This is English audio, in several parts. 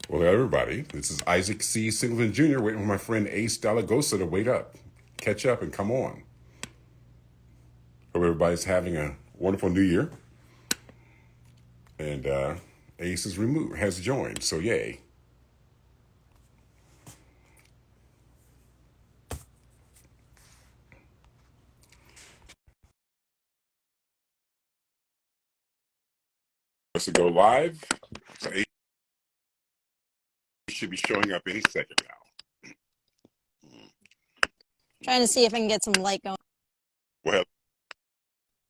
Well, everybody, this is Isaac C. Singleton Jr. waiting for my friend Ace Doligosa to wait up, catch up, and come on. Hope everybody's having a wonderful new year. And Ace has joined, so yay. Let's go live. So Ace should be showing up any second now. Trying to see if I can get some light going Well,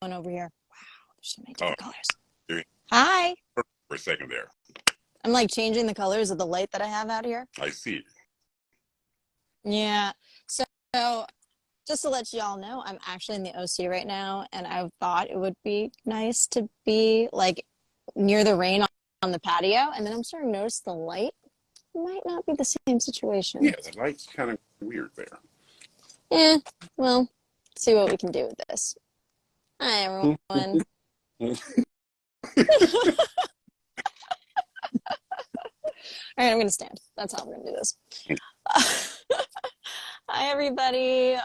over here. Wow, there's so many different colors. here- Hi. for a second there. I'm like changing the colors of the light that I have out here. I see. Yeah. So just to let y'all know, I'm actually in the OC right now, and I thought it would be nice to be like near the rain on the patio, and then I'm starting to notice the light might not be the same situation. Yeah, the light's kind of weird there. Yeah, well, see what we can do with this. Hi, everyone. All right, I'm gonna stand. That's how we're gonna do this. Hi, everybody.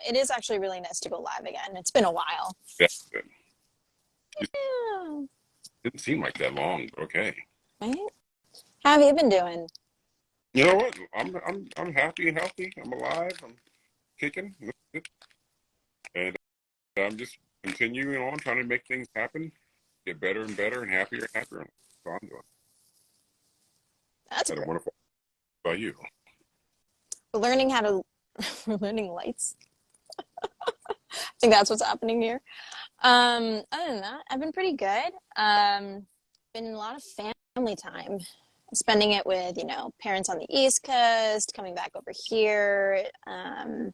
It is actually really nice to go live again. It's been a while. That's good. Yeah. Didn't seem like that long, but okay. Right? How have you been doing? You know what? I'm happy and healthy. I'm alive. I'm kicking. And I'm just continuing on trying to make things happen, get better and better and happier and happier. That's all I'm doing. That's Had a great. wonderful about you. We're learning how to, we're learning lights. I think that's what's happening here. Other than that, I've been pretty good. Been a lot of family time, spending it with, parents on the East Coast, coming back over here. And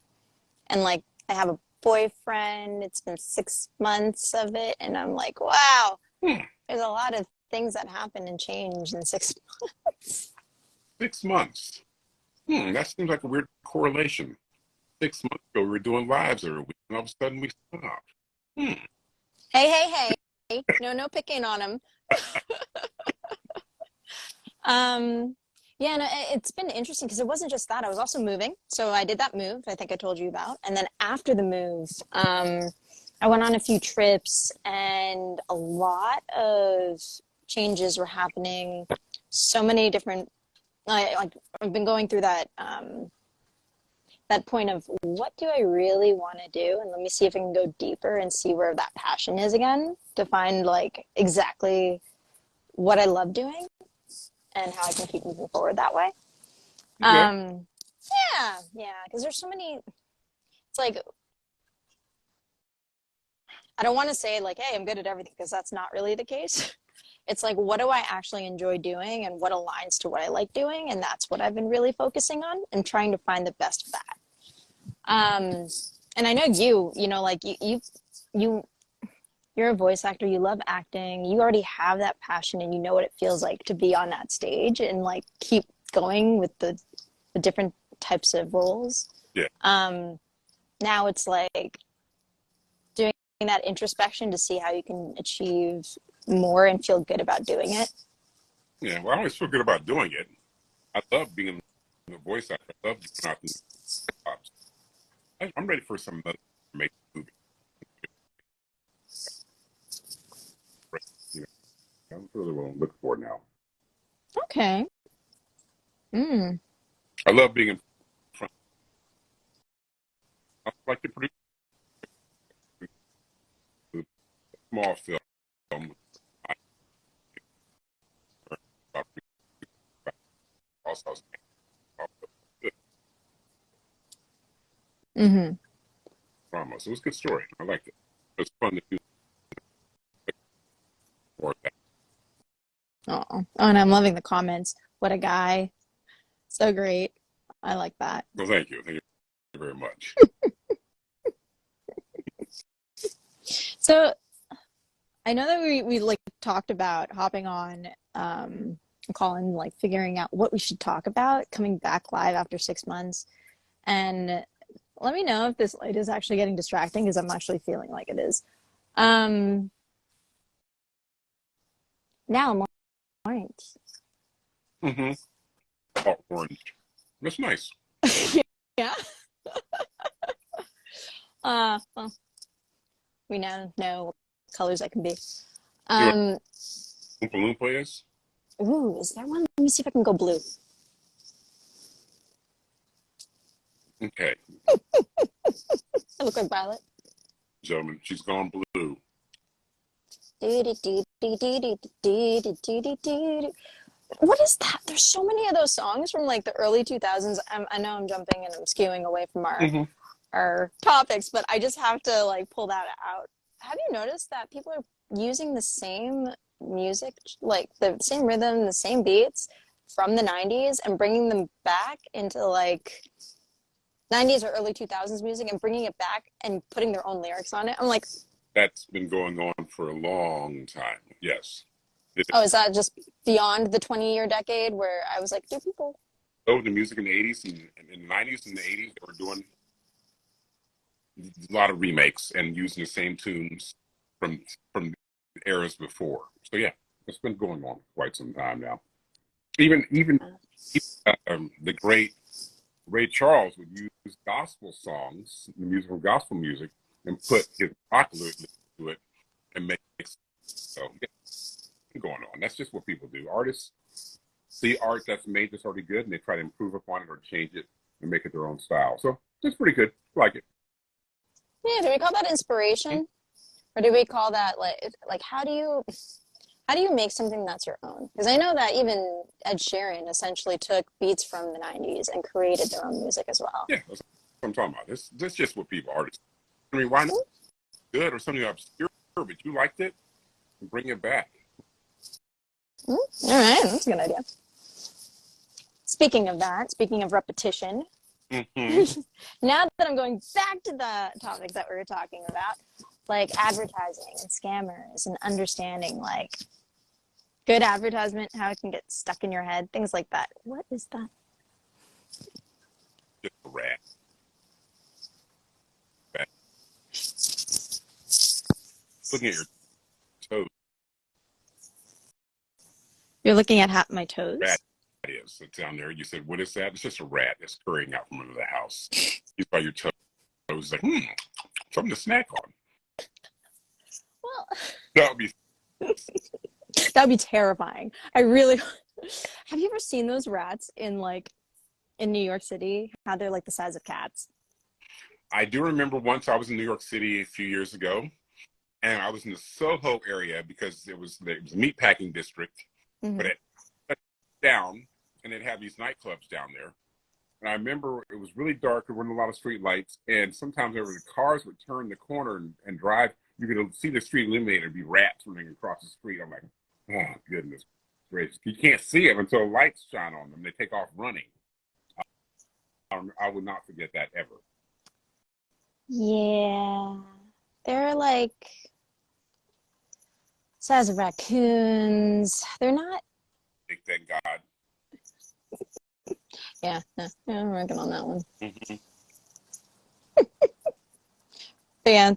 like, I have a boyfriend. It's been 6 months of it. And I'm like, wow, there's a lot of things that happen and change in 6 months. 6 months. That seems like a weird correlation. 6 months ago, we were doing lives every week, and all of a sudden we stopped. Hey. No picking on him. Yeah, no, it's been interesting because it wasn't just that. I was also moving. So I did that move, I think I told you about. And then after the move, I went on a few trips and a lot of changes were happening. So many different, like I've been going through that point of what do I really want to do? And let me see if I can go deeper and see where that passion is again to find like exactly what I love doing and how I can keep moving forward that way. Okay. Yeah, because there's so many, it's like, I don't want to say like, hey, I'm good at everything because that's not really the case. It's like, what do I actually enjoy doing and what aligns to what I like doing? And that's what I've been really focusing on and trying to find the best of that. And I know like you're a voice actor, you love acting, you already have that passion and you know what it feels like to be on that stage and like keep going with the different types of roles. Yeah. Now it's like doing that introspection to see how you can achieve more and feel good about doing it. Yeah. Well, I always feel good about doing it. I love being a voice actor. I love doing out in the jobs. I'm ready for some other make movie. You know, I'm really what I'm looking for now. Okay. I love being in front. I like to produce a small film. Also, Mm-hmm. drama. So it was a good story. I liked it. It was fun to do more of that. Oh, and I'm loving the comments. What a guy. So great. I like that. So thank you. Thank you very much. So I know that we like talked about hopping on a call and like figuring out what we should talk about coming back live after 6 months. And let me know if this light is actually getting distracting because I'm actually feeling like it is. Now I'm right. Mm-hmm. Oh, orange. That's nice. Yeah. Well, we now know what colors I can be. You know what Um, Oompa Loompa is? ooh, is there one? Let me see if I can go blue. Okay, I look like Violet. gentlemen, she's gone blue. What is that? There's so many of those songs from like the early 2000s. I know I'm jumping and I'm skewing away from Mm-hmm. our topics, but I just have to like pull that out. Have you noticed that people are using the same music, like the same rhythm, the same beats from the 90s and bringing them back into like 90s or early 2000s music and bringing it back and putting their own lyrics on it? I'm like, That's been going on for a long time. Yes. It oh, is. is that just beyond the 20-year decade where I was like, do people? Oh, the music in the 80s and in the 90s and the 80s, they were doing a lot of remakes and using the same tunes from from eras before. So yeah, it's been going on quite some time now. Even the great Ray Charles would use gospel songs, the music from gospel music, and put his rock lyrics to it and make it. So yeah, it's going on. That's just what people do. Artists see art that's made that's already good and they try to improve upon it or change it and make it their own style. So it's pretty good. I like it. Yeah, do we call that inspiration? Or do we call that like how do you make something that's your own? Because I know that even Ed Sheeran essentially took beats from the 90s and created their own music as well. Yeah, that's what I'm talking about. That's just what people artists. I mean, why not good or something obscure, but you liked it, bring it back. All right, that's a good idea. Speaking of that, speaking of repetition, Mm-hmm. now that I'm going back to the topics that we were talking about, like advertising and scammers and understanding like good advertisement, how it can get stuck in your head, things like that. What is that? Just a rat. Rat. Looking at your toes. You're looking at my Rat toes? is. It's down there. You said, what is that? It's just a rat that's scurrying out from under the house. You saw your toes. Like, something to snack on. Well, That would be that would be terrifying. I really have you ever seen those rats in like in New York City? How they're like the size of cats. I do remember once I was in New York City a few years ago, and I was in the Soho area because it was a meatpacking district, but Mm-hmm. it cut down, and they'd have these nightclubs down there. And I remember it was really dark. There weren't a lot of street lights, and sometimes the cars would turn the corner and drive. You could see the street illuminated. There'd be rats running across the street. I'm like, oh goodness gracious! You can't see them until lights shine on them. They take off running. I would not forget that ever. Yeah. They're like size of raccoons. They're not. Thank God. Yeah, yeah, I'm working on that one. Mm-hmm. But yeah,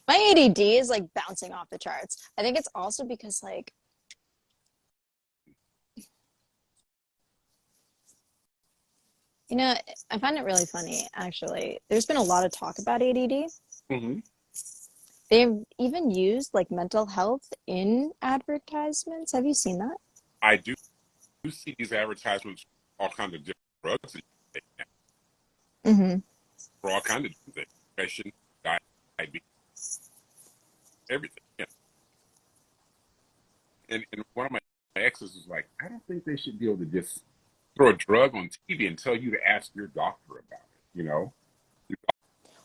my ADD is like bouncing off the charts. I think it's also because like you know, I find it really funny actually. There's been a lot of talk about ADD. Mm-hmm. They've even used like mental health in advertisements. Have you seen that? I do see these advertisements for all kinds of different drugs that you take now, Mm-hmm. for all kinds of different things, depression, diabetes, everything. Yeah. And one of my exes was like, I don't think they should be able to just throw a drug on TV and tell you to ask your doctor about it. You know, your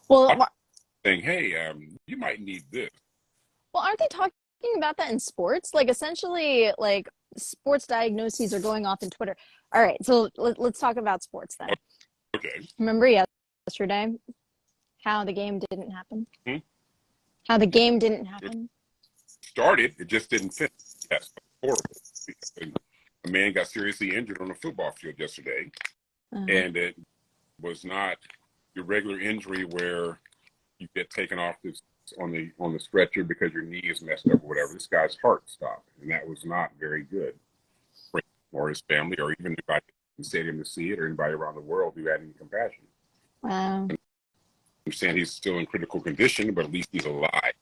Well, doctor saying, hey, you might need this. well, aren't they talking about that in sports? Like essentially, like sports diagnoses are going off in Twitter. All right, so let's talk about sports then. Okay. Remember yesterday how the game didn't happen? Hmm? How the game didn't It happen? started, it just didn't finish. That's horrible. A man got seriously injured on a football field yesterday, Uh, and it was not your regular injury where you get taken off this on the stretcher because your knee is messed up or whatever. This guy's heart stopped, and that was not very good. or his family, or even anybody in the stadium to see it, or anybody around the world who had any compassion. Wow. I understand he's still in critical condition, but at least he's alive.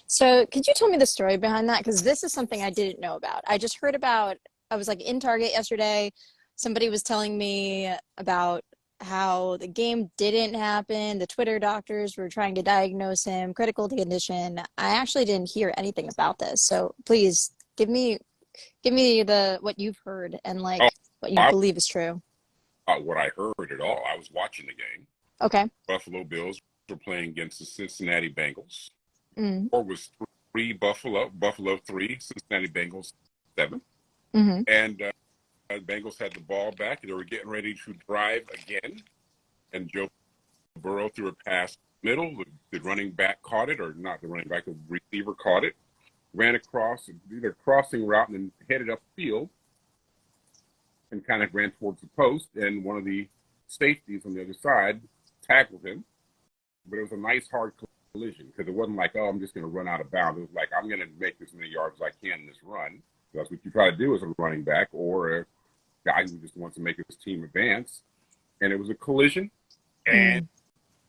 So, could you tell me the story behind that? Because this is something I didn't know about. I just heard about, I was like in Target yesterday. Somebody was telling me about how the game didn't happen. The Twitter doctors were trying to diagnose him, critical condition. I actually didn't hear anything about this. So, please give me the what you've heard and Oh, like what you I believe is true. what I heard at all. I was watching the game. Okay. Buffalo Bills were playing against the Cincinnati Bengals. Mm. Score was three Buffalo 3, Cincinnati Bengals 7. Mm-hmm. And the Bengals had the ball back. They were getting ready to drive again. And Joe Burrow threw a pass middle. The running back caught it, or not the running back, the receiver caught it, ran across, did a crossing route, and then headed upfield and kind of ran towards the post. And one of the safeties on the other side tackled him. But it was a nice, hard collision because it wasn't like, oh, I'm just going to run out of bounds. It was like, I'm going to make as many yards as I can in this run. So that's what you try to do as a running back or a guy who just wants to make his team advance. And it was a collision. And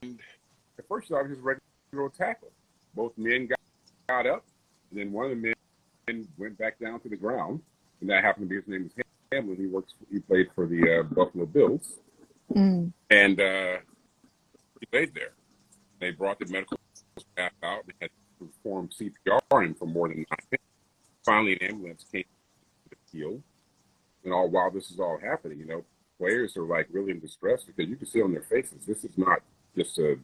at first, I was just ready to go tackle. Both men got up, and then one of the men went back down to the ground. And that happened to be his name is Hamlin. He played for the Buffalo Bills. Mm. And he laid there. They brought the medical staff out. They had to perform CPR on him for more than 9 minutes. Finally, an ambulance came to the field. And all while this is all happening, players are like really in distress because you can see on their faces, this is not just a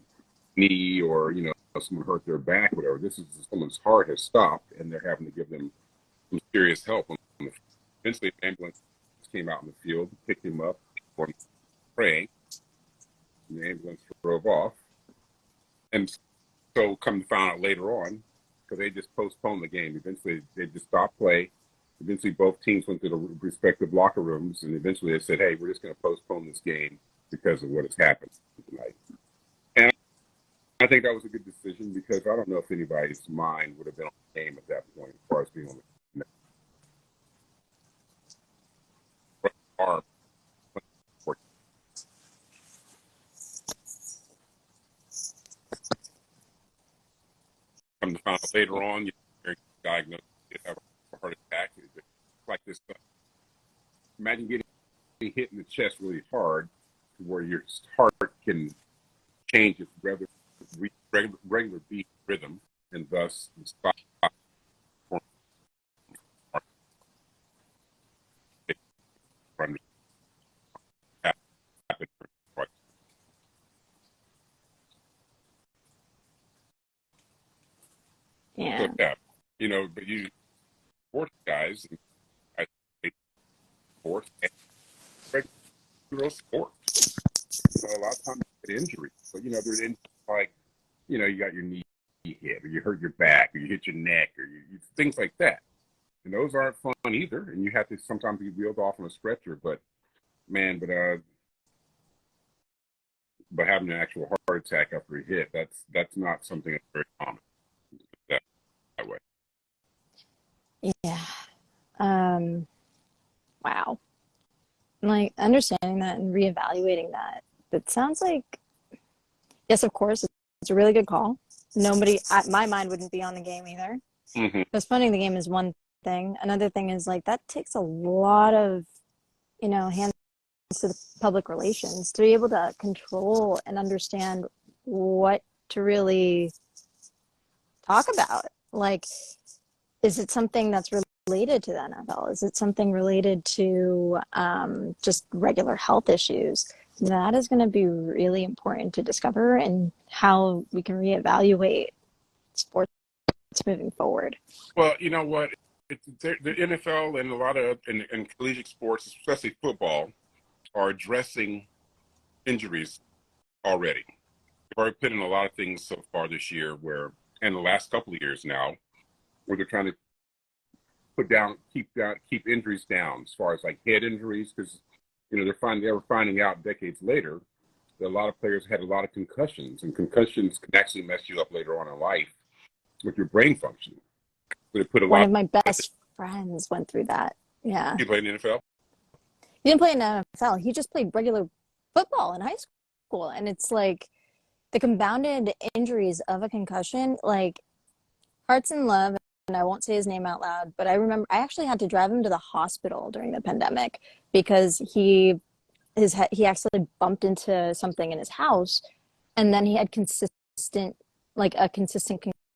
knee or, someone hurt their back, whatever. This is someone's heart has stopped and they're having to give them some serious help. Eventually, the ambulance came out in the field, picked him up, praying, and the ambulance drove off. And so come to find out later on, because they just postponed the game. Eventually, they just stopped play. Eventually, both teams went to the respective locker rooms, and eventually they said, hey, we're just going to postpone this game because of what has happened tonight. And I think that was a good decision because I don't know if anybody's mind would have been on the game at that point as far as being on the arm. Come to find out later on, you're diagnosed with a heart attack. It's like this. Imagine getting hit in the chest really hard to where your heart can change its regular beat rhythm and thus stop. Yeah. But you sports guys, I say sports and regular sports. A lot of times you get injuries, but there's injuries like you got your knee hit, or you hurt your back, or you hit your neck, or things like that. And those aren't fun either. And you have to sometimes be wheeled off on a stretcher. But man, but having an actual heart attack after a hit, that's not something that's very common that way. Yeah. Wow. Like understanding that and reevaluating that. It sounds like, yes, of course, it's a really good call. Nobody, my mind wouldn't be on the game either. Mm-hmm. Postponing the game is one thing. Another thing is like that takes a lot of, hands to the public relations to be able to control and understand what to really talk about. Like, is it something that's related to the NFL? Is it something related to just regular health issues? That is going to be really important to discover and how we can reevaluate sports moving forward. Well, you know what? The NFL and a lot of in collegiate sports, especially football, are addressing injuries already. They've already put in a lot of things so far this year and the last couple of years now, where they're trying to keep injuries down as far as like head injuries, because they were finding out decades later that a lot of players had a lot of concussions, and concussions can actually mess you up later on in life with your brain function. So they put a One lot of my best friends went through that. Yeah. He played in the NFL. He didn't play in the NFL. He just played regular football in high school. And it's like the compounded injuries of a concussion, like Hearts in Love, and I won't say his name out loud, but I remember I actually had to drive him to the hospital during the pandemic because he actually bumped into something in his house, and then he had a consistent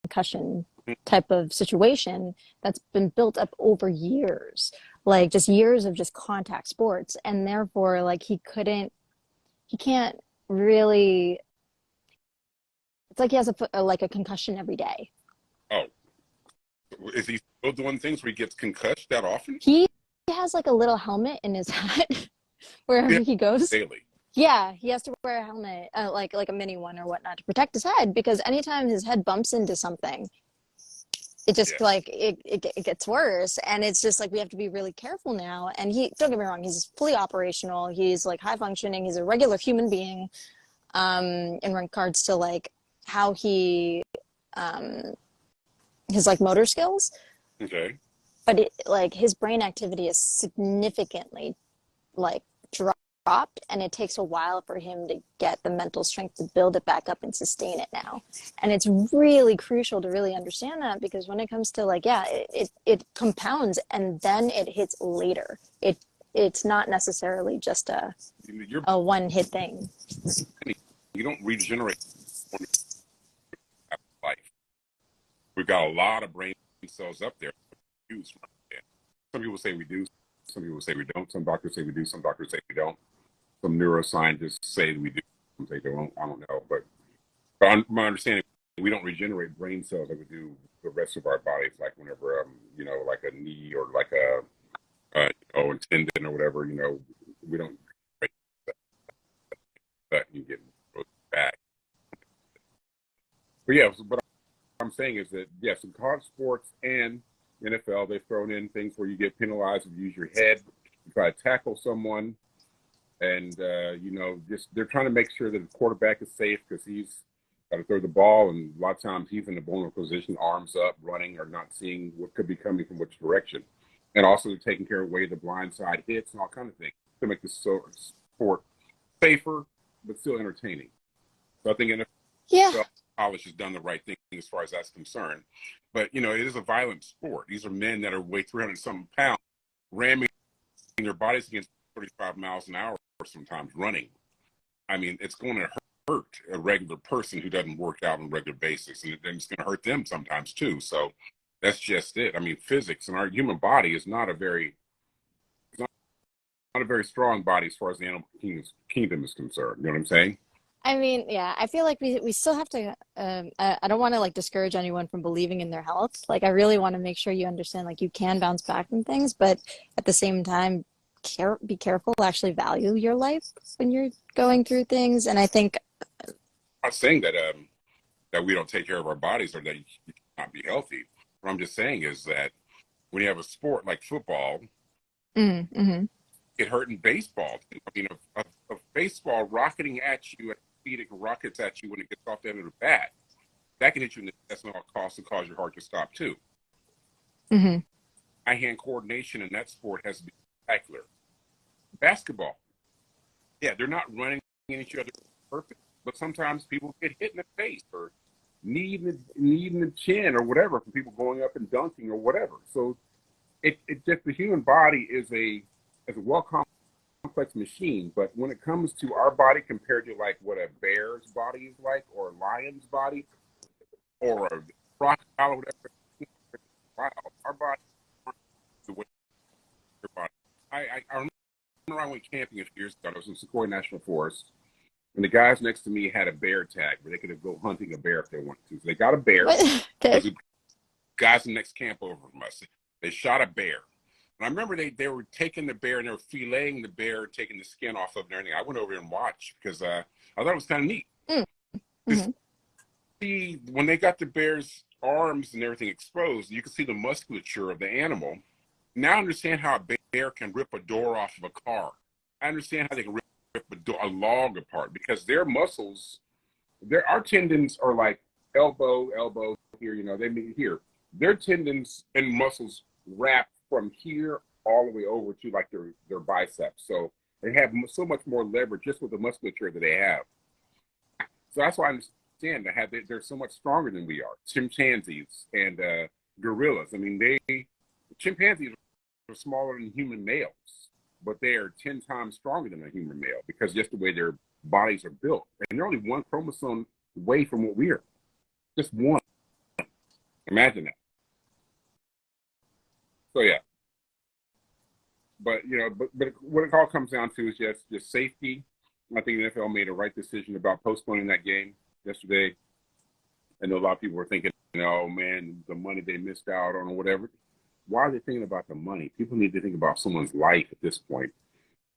concussion type of situation that's been built up over years, like just years of just contact sports, and therefore like he can't really. It's like he has like a concussion every day. Oh, is he still doing things where he gets concussed that often? He has like a little helmet in his head wherever Yeah, he goes. daily. Yeah, he has to wear a helmet, like a mini one or whatnot, to protect his head because anytime his head bumps into something, it just Yes. like it gets worse, and it's just like we have to be really careful now. And he, don't get me wrong, he's fully operational. He's like high functioning. He's a regular human being, in regards to like how he um his like motor skills, Okay. but like his brain activity is significantly like dropped, and it takes a while for him to get the mental strength to build it back up and sustain it now. And it's really crucial to really understand that, because when it comes to like, yeah, it compounds and then it hits later. It's not necessarily just Your a one hit thing. body, you don't regenerate from your life. We've got a lot of brain cells up there. Use from it. Some people say we do. Some people say we don't. Some doctors say we do. Some doctors say we don't. Some neuroscientists say we do. Some say they don't. I don't know. But my understanding, we don't regenerate brain cells like we do the rest of our bodies. Like whenever, like a knee or like a tendon or whatever, we don't break that and get back. But yeah, what I'm saying is that yes, in college sports and NFL, they've thrown in things where you get penalized if you use your head, you try to tackle someone, and just they're trying to make sure that the quarterback is safe because he's got to throw the ball, and a lot of times he's in a vulnerable position, arms up, running, or not seeing what could be coming from which direction, and also taking care of way the blind side hits and all kind of things to make the sport safer but still entertaining. So I think Yeah. NFL college has done the right thing as far as that's concerned. But it is a violent sport. These are men that are weigh 300 something pounds, ramming their bodies against 35 miles an hour, or sometimes running. I mean, it's going to hurt a regular person who doesn't work out on a regular basis, and it's going to hurt them sometimes too. So that's just it. I mean, physics and our human body is not a very not a very strong body as far as the animal kingdom is concerned. You know what I'm saying? I mean, yeah, I feel like we still have to, I don't want to like discourage anyone from believing in their health. Like, I really want to make sure you understand, like, you can bounce back from things, but at the same time, be careful, actually value your life when you're going through things. And I think, I'm not saying that we don't take care of our bodies or that you cannot be healthy. What I'm just saying is that when you have a sport like football, mm-hmm. it hurt in baseball. I mean, a baseball rocketing at you at the speed it rockets at you when it gets off the end of the bat, that can hit you in the chest and all costs and cause your heart to stop too. Mm-hmm. Eye-hand coordination in that sport has to be spectacular. Basketball, yeah, they're not running in each other perfect, but sometimes people get hit in the face or knee in the chin or whatever from people going up and dunking or whatever. So it just the human body is a well complex machine, but when it comes to our body compared to like what a bear's body is like, or a lion's body, or a crocodile, or whatever, wow, our body the way your body. I remember I went camping a few years ago. I was in Sequoia National Forest, and the guys next to me had a bear tag where they could go hunting a bear if they wanted to. So they got a bear. What? Okay. There's guys in the next camp over from us. They shot a bear. And I remember they were taking the bear and they were filleting the bear, taking the skin off of it and everything. I went over and watched because I thought it was kind of neat. Mm-hmm. See, when they got the bear's arms and everything exposed, you can see the musculature of the animal. Now I understand how a bear can rip a door off of a car. I understand how they can rip a log apart because their muscles, our tendons are like elbow here, they meet here. Their tendons and muscles wrapped from here all the way over to like their biceps. So they have so much more leverage just with the musculature that they have. So that's why I understand that they're so much stronger than we are. Chimpanzees and gorillas. I mean, chimpanzees are smaller than human males, but they are 10 times stronger than a human male because just the way their bodies are built. And they're only one chromosome away from what we are. Just one. Imagine that. So yeah. But but what it all comes down to is just safety. I think the NFL made a right decision about postponing that game yesterday. I know a lot of people were thinking, oh man, the money they missed out on or whatever. Why are they thinking about the money? People need to think about someone's life at this point.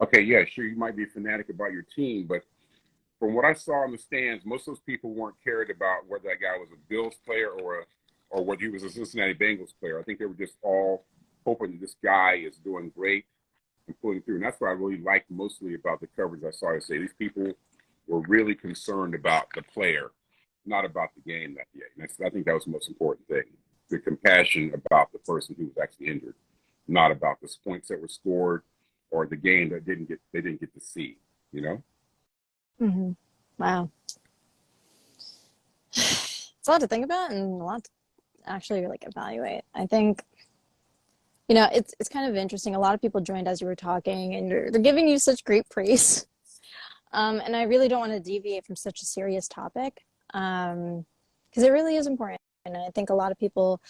Okay, yeah, sure, you might be a fanatic about your team, but from what I saw in the stands, most of those people weren't cared about whether that guy was a Bills player or whether he was a Cincinnati Bengals player. I think they were just all hoping that this guy is doing great and pulling through. And that's what I really liked mostly about the coverage I saw today. These people were really concerned about the player, not about the game that day. And I think that was the most important thing. The compassion about the person who was actually injured, not about the points that were scored or the game that they didn't get to see, you know? Mm-hmm. Wow. It's a lot to think about and a lot to actually like evaluate. I think, it's kind of interesting. A lot of people joined as you were talking and they're giving you such great praise. And I really don't want to deviate from such a serious topic. Because it really is important. And I think a lot of people,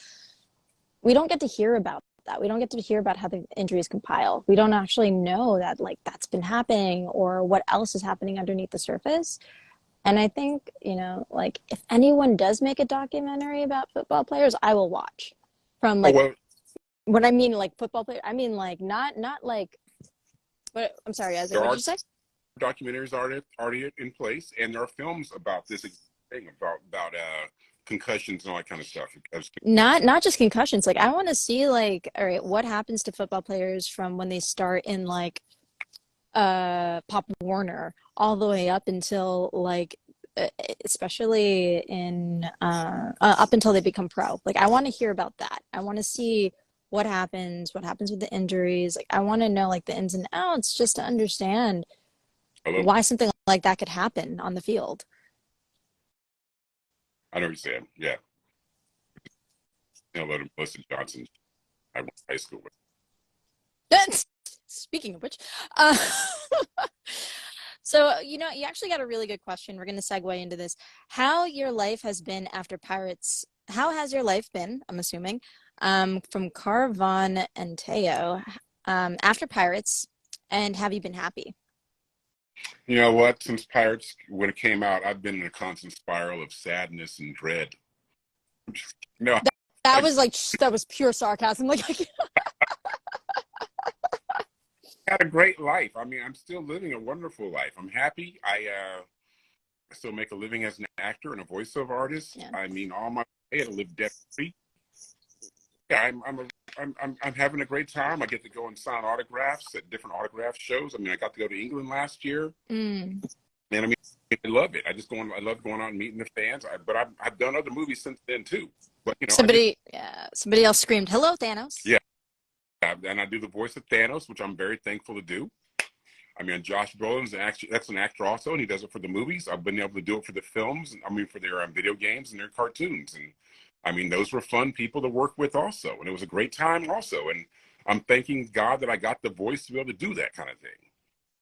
we don't get to hear about that. We don't get to hear about how the injuries compile. We don't actually know that like that's been happening or what else is happening underneath the surface. And I think, like if anyone does make a documentary about football players, I will watch. From Oh like well, what I mean like football player, I mean like not like what I'm sorry, Isaac, there what did are you say? documentaries already in place, and there are films about this thing about concussions and all that kind of stuff. Not just concussions. Like I want to see like, all right, what happens to football players from when they start in like Pop Warner all the way up until like especially in up until they become pro. Like I want to hear about that. I want to see what happens with the injuries. Like I want to know like the ins and outs just to understand Hello, why something like that could happen on the field. I know what you're saying. Yeah, a lot of Melissa Johnson. I went to high school with. Speaking of which, uh, so you actually got a really good question. We're going to segue into this. How your life has been after Pirates? How has your life been? I'm assuming, from Carvon and Teo, after Pirates, and have you been happy? You know what? Since Pirates, when it came out, I've been in a constant spiral of sadness and dread. No, That, that I was like that was pure sarcasm. Like, had a great life. I mean, I'm still living a wonderful life. I'm happy. I still make a living as an actor and a voiceover artist. yeah. I mean, all my way to live debt free. Yeah, I'm having a great time. I get to go and sign autographs at different autograph shows. I mean, I got to go to England last year, Mm. and I mean, I love it. I love going out and meeting the fans. But I've done other movies since then too. But I do, Somebody else screamed, "Hello, Thanos!" yeah, and I do the voice of Thanos, which I'm very thankful to do. I mean, Josh Brolin's that's an actor also, and he does it for the movies. I've been able to do it for the films. I mean, for their video games and their cartoons. And I mean, those were fun people to work with also, and it was a great time also. And I'm thanking God that I got the voice to be able to do that kind of thing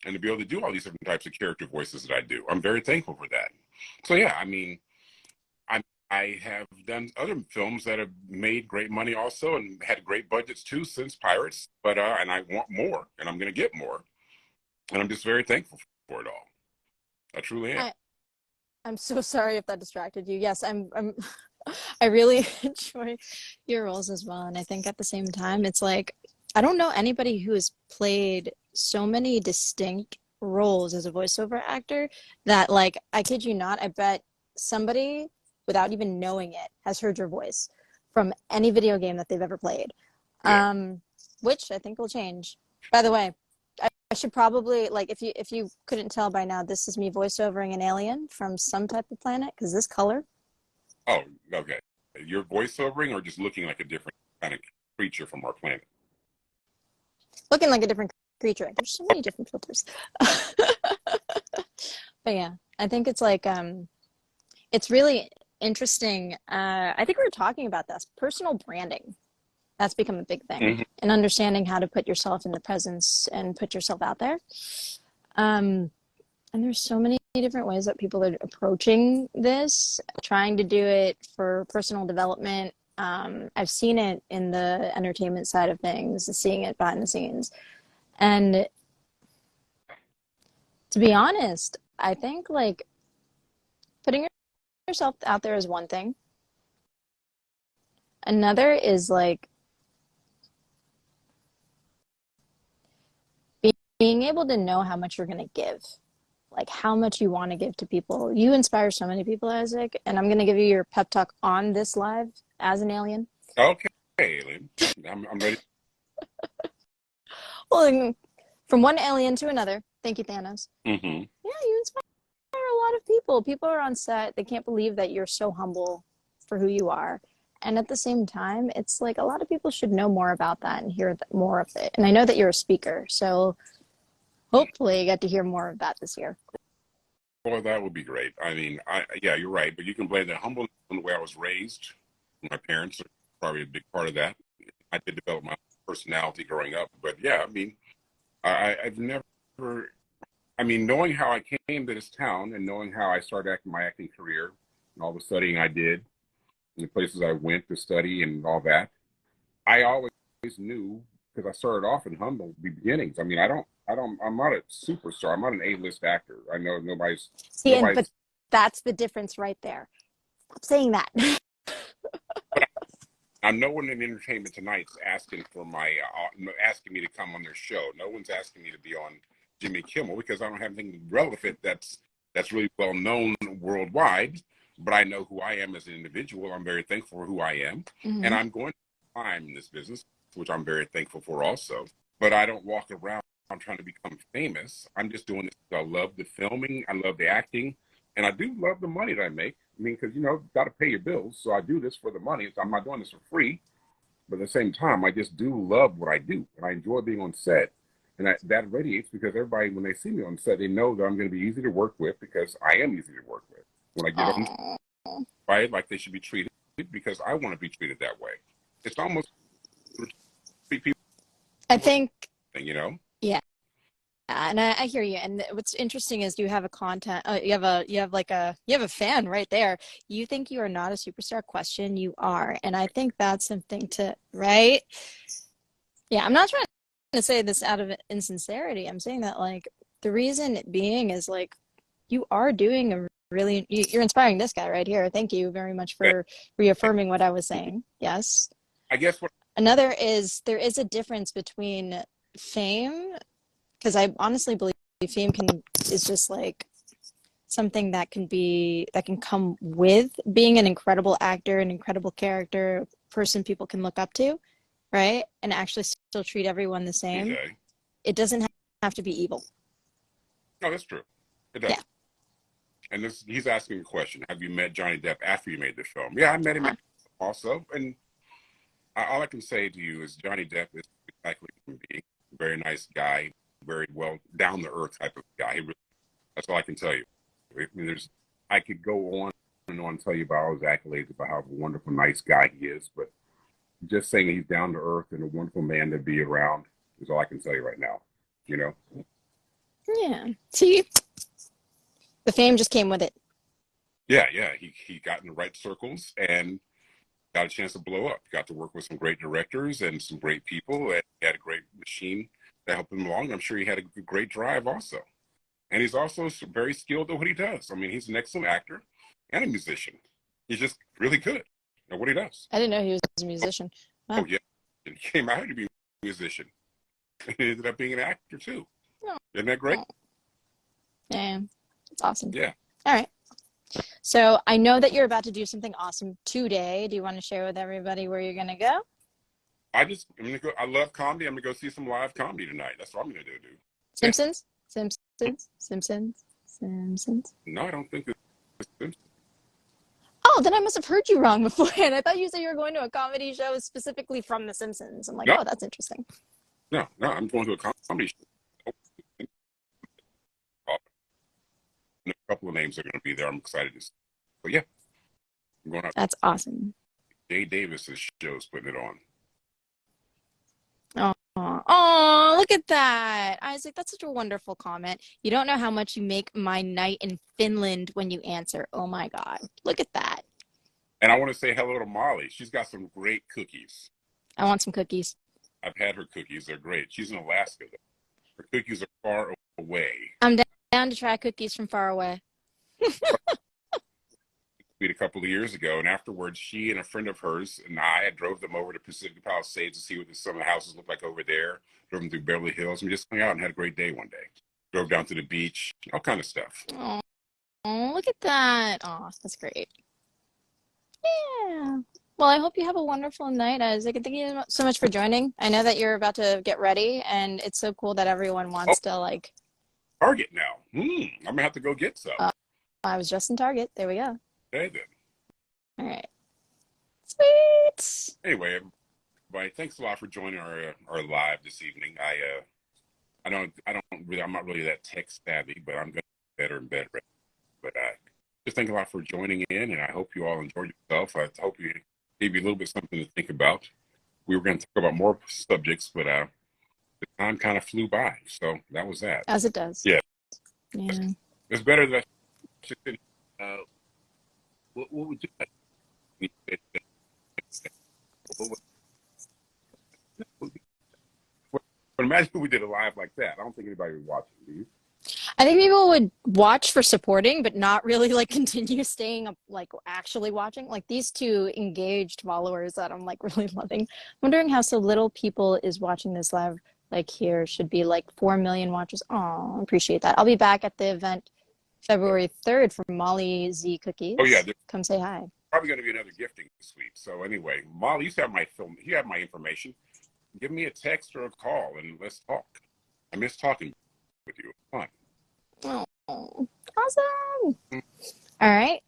and to be able to do all these different types of character voices that I do. I'm very thankful for that. So yeah, I mean, I have done other films that have made great money also and had great budgets too since Pirates. But and I want more, and I'm going to get more, and I'm just very thankful for it all. I truly am. I I'm so sorry if that distracted you. Yes, I'm I really enjoy your roles as well. And I think at the same time, it's like I don't know anybody who has played so many distinct roles as a voiceover actor that like I kid you not, I bet somebody without even knowing it has heard your voice from any video game that they've ever played. Yeah. Which I think will change. By the way, I should probably like if you couldn't tell by now, this is me voiceovering an alien from some type of planet because this color. Oh, okay. You're voiceovering or just looking like a different kind of. creature from our planet. Looking like a different creature. There's so many different filters. But yeah, I think it's like it's really interesting. I think we were talking about this. Personal branding. That's become a big thing. Mm-hmm. And understanding how to put yourself in the presence and put yourself out there. And there's so many different ways that people are approaching this, trying to do it for personal development. I've seen it in the entertainment side of things, seeing it behind the scenes. And to be honest, I think like putting yourself out there is one thing. Another is like being able to know how much you're going to give, like how much you want to give to people. You inspire so many people, Isaac, and I'm going to give you your pep talk on this live as an alien. Okay, Lynn. I'm ready. Well, from one alien to another. Thank you, Thanos. Mm-hmm. Yeah, you inspire a lot of people. People are on set. They can't believe that you're so humble for who you are. And at the same time, it's like a lot of people should know more about that and hear more of it. And I know that you're a speaker, so hopefully you get to hear more of that this year. Well, that would be great. I mean, yeah, you're right, but you can blame that humbleness on the way I was raised. My parents are probably a big part of that. I did develop my personality growing up, but yeah, I mean, I've never. I mean, knowing how I came to this town and knowing how I started my acting career and all the studying I did and the places I went to study and all that, I always knew because I started off in humble beginnings. I mean, I'm not a superstar. I'm not an A-list actor. I know See, but that's the difference right there. Stop saying that. No one in entertainment tonight is asking for asking me to come on their show. No one's asking me to be on Jimmy Kimmel because I don't have anything relevant that's really well known worldwide. But I know who I am as an individual. I'm very thankful for who I am, and I'm going to climb in this business, which I'm very thankful for also. But I don't walk around trying to become famous. I'm just doing this because I love the filming, I love the acting, and I do love the money that I make. I mean, because, got to pay your bills. So I do this for the money. So I'm not doing this for free. But at the same time, I just do love what I do. And I enjoy being on set. And that radiates because everybody, when they see me on set, they know that I'm going to be easy to work with because I am easy to work with. When I get on, right, like they should be treated because I want to be treated that way. It's almost people. I think, yeah. And I hear you. And what's interesting is you have you have a fan right there. You think you are not a superstar? Question, you are. And I think that's something right? Yeah, I'm not trying to say this out of insincerity. I'm saying that like the reason being is like you are doing you're inspiring this guy right here. Thank you very much for reaffirming what I was saying. Yes. I guess Another is there is a difference between fame, because I honestly believe fame is just like something that can come with being an incredible actor, an incredible character, person people can look up to, right? And actually still treat everyone the same. Okay. It doesn't have to be evil. No, that's true. It does. Yeah. And he's asking a question. Have you met Johnny Depp after you made the film? Yeah, I met him also. And all I can say to you is Johnny Depp is exactly human being, very nice guy, very well down the earth type of guy. That's all I can tell you. I mean, I could go on and on and tell you about all his accolades about how wonderful, nice guy he is, but just saying he's down to earth and a wonderful man to be around is all I can tell you right now. Yeah. See, the fame just came with it. Yeah. He got in the right circles and got a chance to blow up. Got to work with some great directors and some great people. And he had a great machine that helped him along. I'm sure he had a great drive also. And he's also very skilled at what he does. I mean, he's an excellent actor and a musician. He's just really good at what he does. I didn't know he was a musician. Wow. Oh, yeah. And he came out to be a musician. And he ended up being an actor, too. Oh. Isn't that great? Oh. Yeah, it's awesome. Yeah. All right. So I know that you're about to do something awesome today. Do you want to share with everybody where you're going to go? I'm going to go. I love comedy. I'm going to go see some live comedy tonight. That's what I'm going to do, dude. Simpsons? Simpsons? Simpsons? Simpsons? No, I don't think it's Simpsons. Oh, then I must have heard you wrong beforehand. I thought you said you were going to a comedy show specifically from The Simpsons. I'm like, No, oh, that's interesting. no, I'm going to a comedy show. And a couple of names are going to be there. I'm excited to see. But yeah, I'm going out. That's awesome. Jay Davis's show's putting it on. Oh, oh, look at that. Isaac, that's such a wonderful comment. You don't know how much you make my night in Finland when you answer. Oh my God. Look at that. And I want to say hello to Molly. She's got some great cookies. I want some cookies. I've had her cookies. They're great. She's in Alaska, though. Her cookies are far away. I'm down to try cookies from far away. A couple of years ago, and afterwards, she and a friend of hers and I drove them over to Pacific Palisades to see what some of the houses look like over there. Drove them through Beverly Hills, and we just hung out and had a great day one day. Drove down to the beach, all kind of stuff. Oh, look at that. Oh, that's great. Yeah. Well, I hope you have a wonderful night, Isaac. And thank you so much for joining. I know that you're about to get ready, and it's so cool that everyone wants to like. Target now. I'm gonna have to go get some. I was just in Target. There we go. Okay then. All right. Sweet. Anyway, everybody, thanks a lot for joining our live this evening. I'm not really that tech savvy, but I'm getting better and better. But just thank you a lot for joining in, and I hope you all enjoyed yourself. I hope you gave you a little bit something to think about. We were going to talk about more subjects, but the time kind of flew by, so that was that. As it does. Yeah. Yeah. It's better that what would you but imagine if we did a live like that. I don't think anybody would watch it, do you? I think people would watch for supporting, but not really like continue staying up, like actually watching. Like these two engaged followers that I'm like really loving. I'm wondering how so little people is watching this live. Like here should be like 4 million watchers. Oh, appreciate that. I'll be back at the event February 3rd for Molly Z Cookies. Oh yeah, come say hi. Probably going to be another gifting suite. So anyway, Molly, you have my film. You have my information. Give me a text or a call and let's talk. I miss talking with you. Fun. Oh, awesome. All right.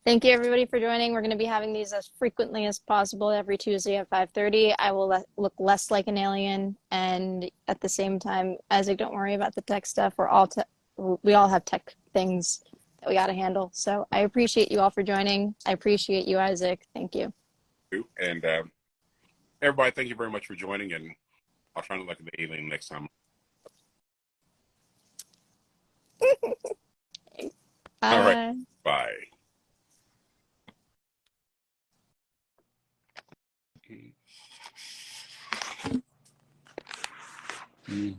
Thank you everybody for joining. We're going to be having these as frequently as possible every Tuesday at 5:30. I will look less like an alien, and at the same time, Isaac, don't worry about the tech stuff. We all have tech things that we got to handle. So I appreciate you all for joining. I appreciate you, Isaac. Thank you. And everybody, thank you very much for joining, and I'll try to look at the alien next time. All right. Bye. Mm-hmm.